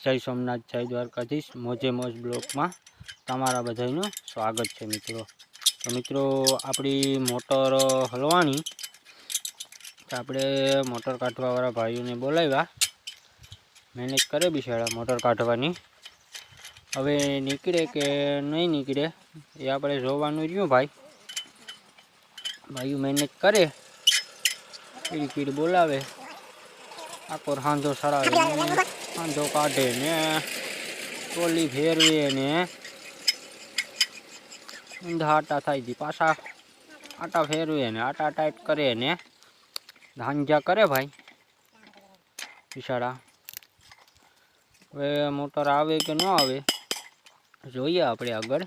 जय सोमनाथ जय द्वारकाधीश मोजे मोज ब्लॉक में तमारा बधाईनुं स्वागत है मित्रों। तो मित्रों आपणी मोटर हलवानी तो आपणे मोटर काढवावाळा भाईओ ने बोलाव्या मेहनत करे बिचारा मोटर काढवानी। हवे निकळे के नहीं निकळे ए आपणे जोवानुं रह्युं। भाई मेहनत करे कीड़ कीड़ बोलावे आखो हांधो सड़ावे हांधो काढे ने टोली फेरवे ने ऊंधा आटा थाय ती पाछा आटा फेरवे ने आटा टाइट करे ने धांजा करे भाई बिचारा। हवे मोटर आवे के न आवे जोईए आपणे आगळ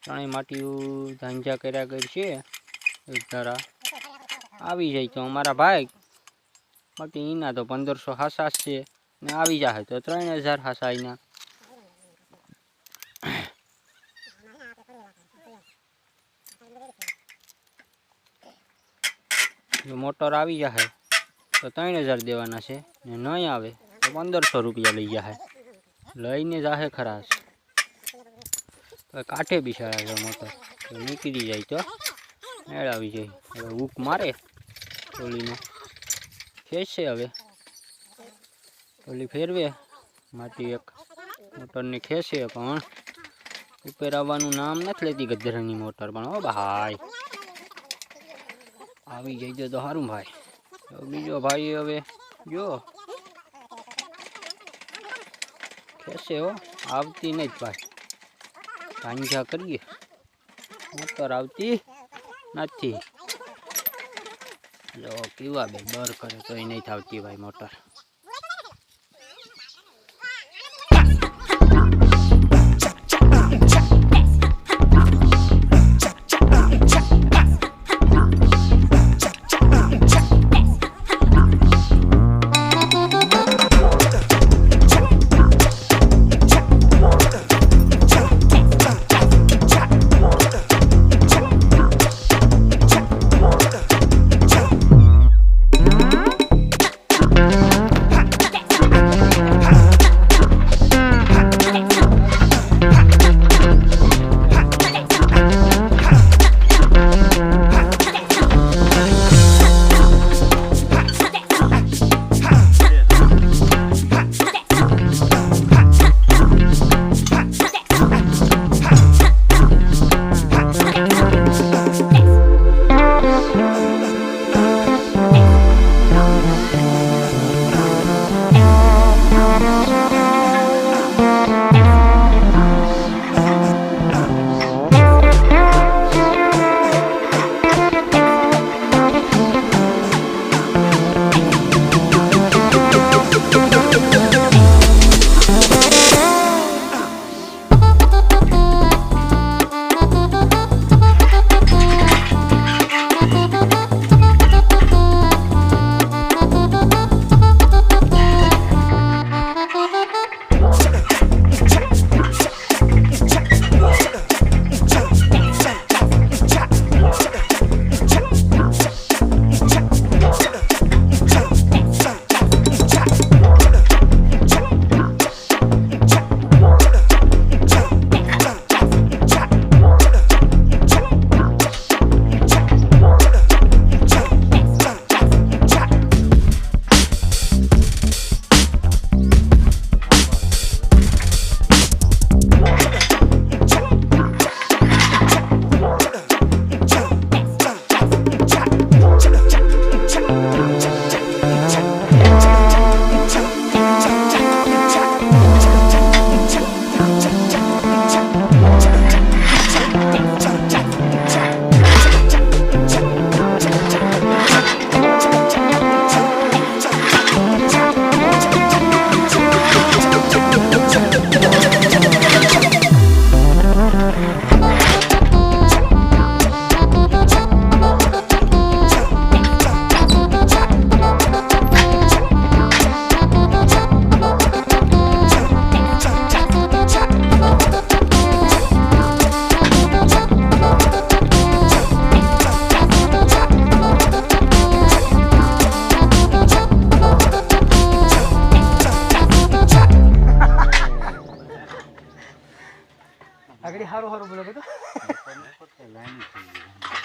ત્રણેય માટીઓ ધાંજા કર્યા કરી છે એક ધારા આવી જાય તો અમારા ભાઈ બાકી એના તો 1500 હાસા છે ને આવી જાય તો 3000 હાસા એના। જો મોટર આવી જાય તો 3000 દેવાના છે ને નહીં આવે તો 1500 રૂપિયા લઈ જાય લઈને જાહે ખરાશ काठे बिछाड़ा है मोटर तो निकली जाए तो मेड़ावी जाए। हवे हुक मारे टोली ने खेंचे हवे टोली फेरवे माटी एक मोटर ने खेंचे पण ऊपर आववानुं नाम नथी लेती गधरानी मोटर पण ओ भाई आवी जाए तो हारुं भाई। तो बीजो भाई हवे जो खेंचे हो आवती नहीं भाई भांजा करिए मोटर आवती नहीं जो पीवा बे डर करे तो नहीं थावती भाई मोटर।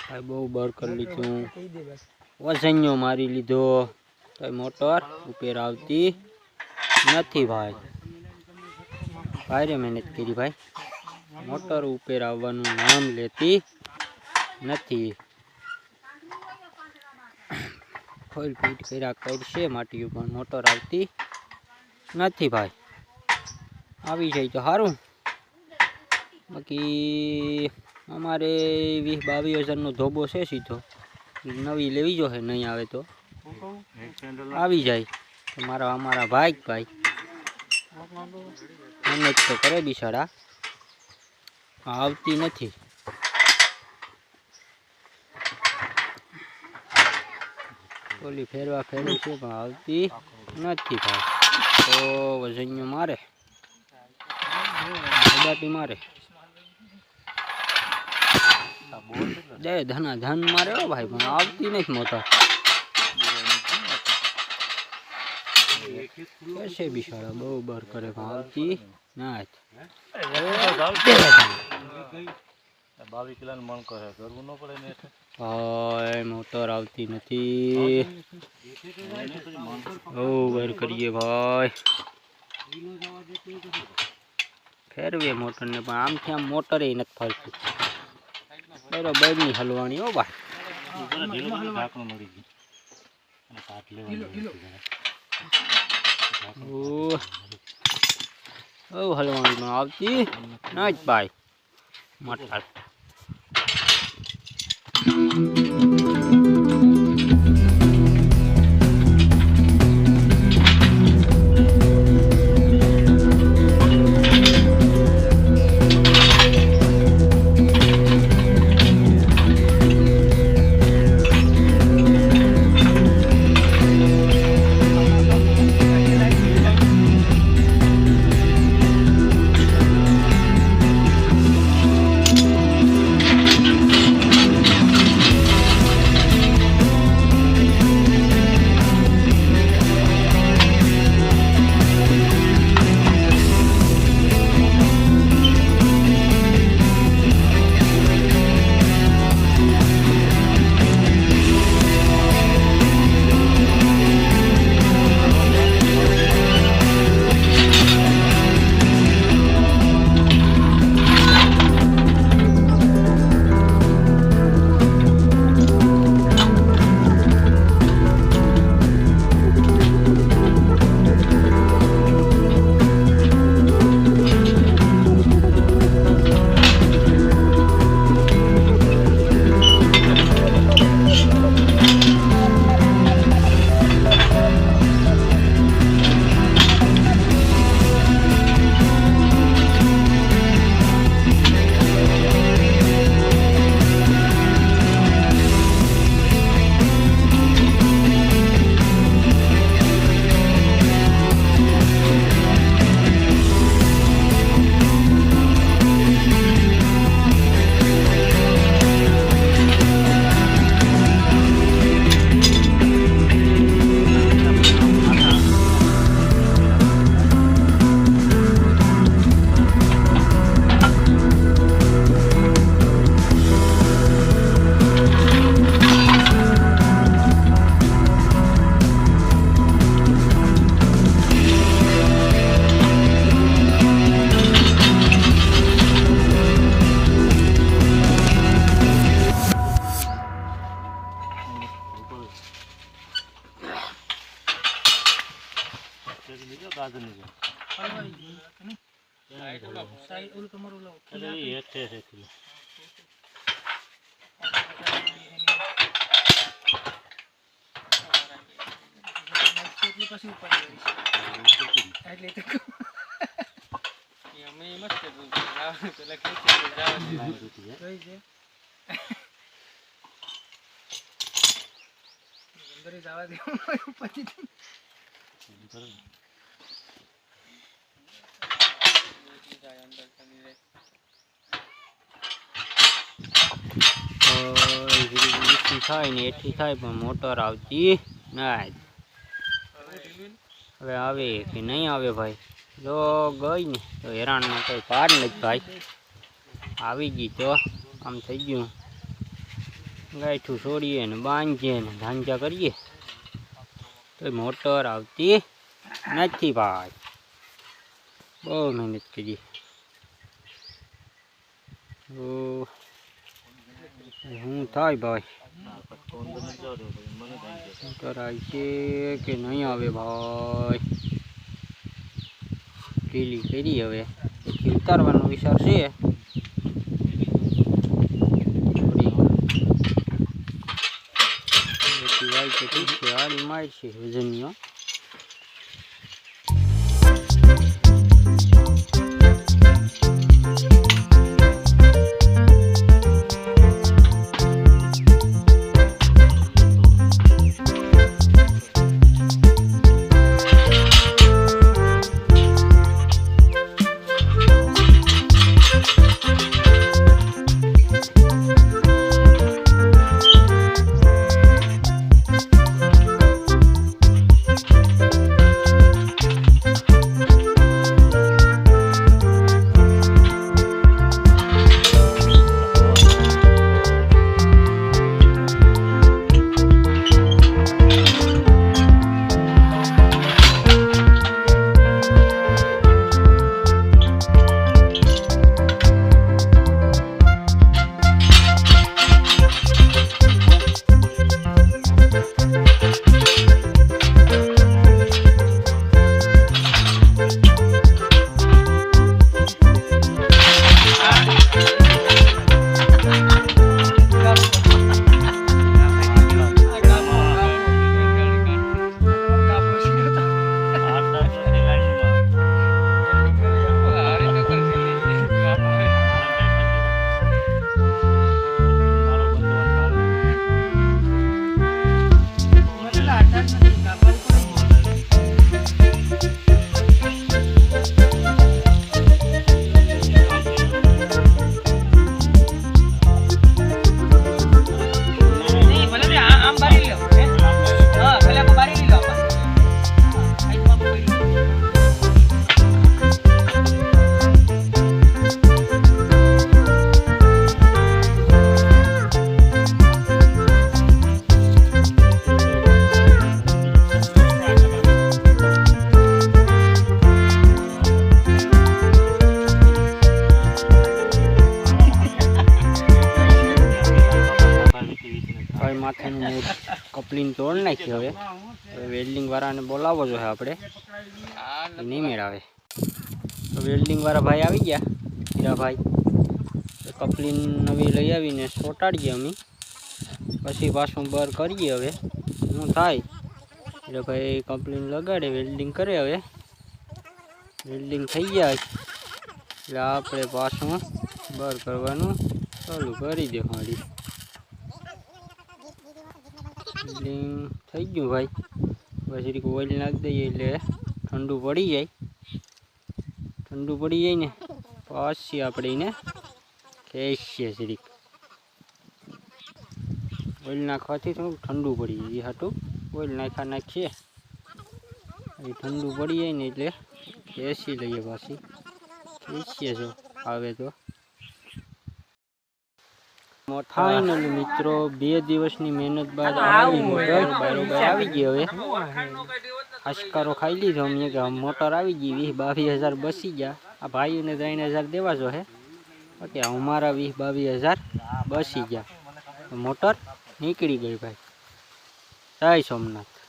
ભાઈ બહુ બર કરી લીધું, વસન્યો મારી લીધો તો મોટર ઉપર આવતી નથી ભાઈ. ભાઈ મહેનત કરી ભાઈ, મોટર ઉપર આવવાનું નામ લેતી નથી. ફોઇલ ફીટ કર્યા કરશે માટી ઉપર, મોટર આવતી નથી ભાઈ. આવી જાય તો સારું. બાકી અમારે 20-22 હજારનો ધોબો છે સીધો, નવી લેવી જો છે, નહીં આવે તો આવી જાય. અમારા ભાઈ મહેનત તો કરે બિચારા, આવતી નથી. ઓલી ફેરવા ફેરવી છે પણ આવતી નથી ભાઈ. તો વજનિયો મારે, બાટી મારે, દે ધના ધન મારે ભાઈ, પણ આવતી નથી મોટર. છે બિચારા બહુ બર કરે પણ આવતી ના. 22 કિલોનું મણ કરે, કરવું ન પડે ને. ભાઈ મોટર આવતી નથી, બહુ બર કરીએ ભાઈ. ફેરવીએ મોટર ને પણ આમથી આમ મોટરે નથી ફરતી, બરોબર ની હલવાની હો ભાઈ. હલવાની પણ આવતી ના જ ભાઈ મોટર. થાય ને એથી થાય પણ મોટર આવતી ના. હવે આવે કે નહીં આવે ભાઈ, જો ગઈ ને તો હેરાન કઈ પાર નથી ભાઈ. આવી ગઈ તો આમ થઈ ગયું ગાયઠું છોડીએ ને બાંધીએ ને ધાંજા કરીએ તો મોટર આવતી નથી ભાઈ. બહુ મહેનત કરી. શું થાય ભાઈ? મોટર આવશે કે નહીં આવે ભાઈ? ઢીલી કરી હવે પછી ઉતારવાનો વિચાર છે. હાડી મારશે વજનીઓ. માથાનું કપલિંગ તોડ નાખી. હવે વેલ્ડિંગ વાળાને બોલાવવો જોઈએ આપણે, નહીં મેળાવે. વેલ્ડિંગ વાળા ભાઈ આવી ગયા, હીરાભાઈ. કપલિંગ નવી લઈ આવીને ચોંટાડીએ અમે, પછી પાછું બર કરીએ. હવે શું થાય હીરાભાઈ કપલિંગ લગાડે, વેલ્ડિંગ કરે. હવે વેલ્ડિંગ થઈ ગયા એટલે આપણે પાછું બર કરવાનું ચાલુ કરી દે. મારી વેલ્ડિંગ થઈ ગયું ભાઈ. પછી ઓઇલ નાખી દઈએ એટલે ઠંડુ પડી જાય. ઠંડુ પડી જાય ને પછી આપણે એને ખેંચીએ. જરીક ઓઇલ નાખવાથી થોડુંક ઠંડુ પડી જાય. એ હાટું ઓઇલ નાખીએ. એ ઠંડુ પડી જાય ને એટલે ખેંચી લઈએ. પાછી ખેંચીએ જો આવે તો. ફાઇનલી મિત્રો 2 દિવસની મહેનત બાદ આવી મોટર બરોબર આવી ગઈ. હવે આશકારો ખાઈ લીધો અમે કે મોટર આવી ગઈ. 20-22 હજાર બસી ગયા. આ ભાઈઓને 3000 દેવા જો હે. ઓકે, અમારા 20-22 હજાર બસી ગયા. મોટર નીકળી ગઈ ભાઈ. જય સોમનાથ.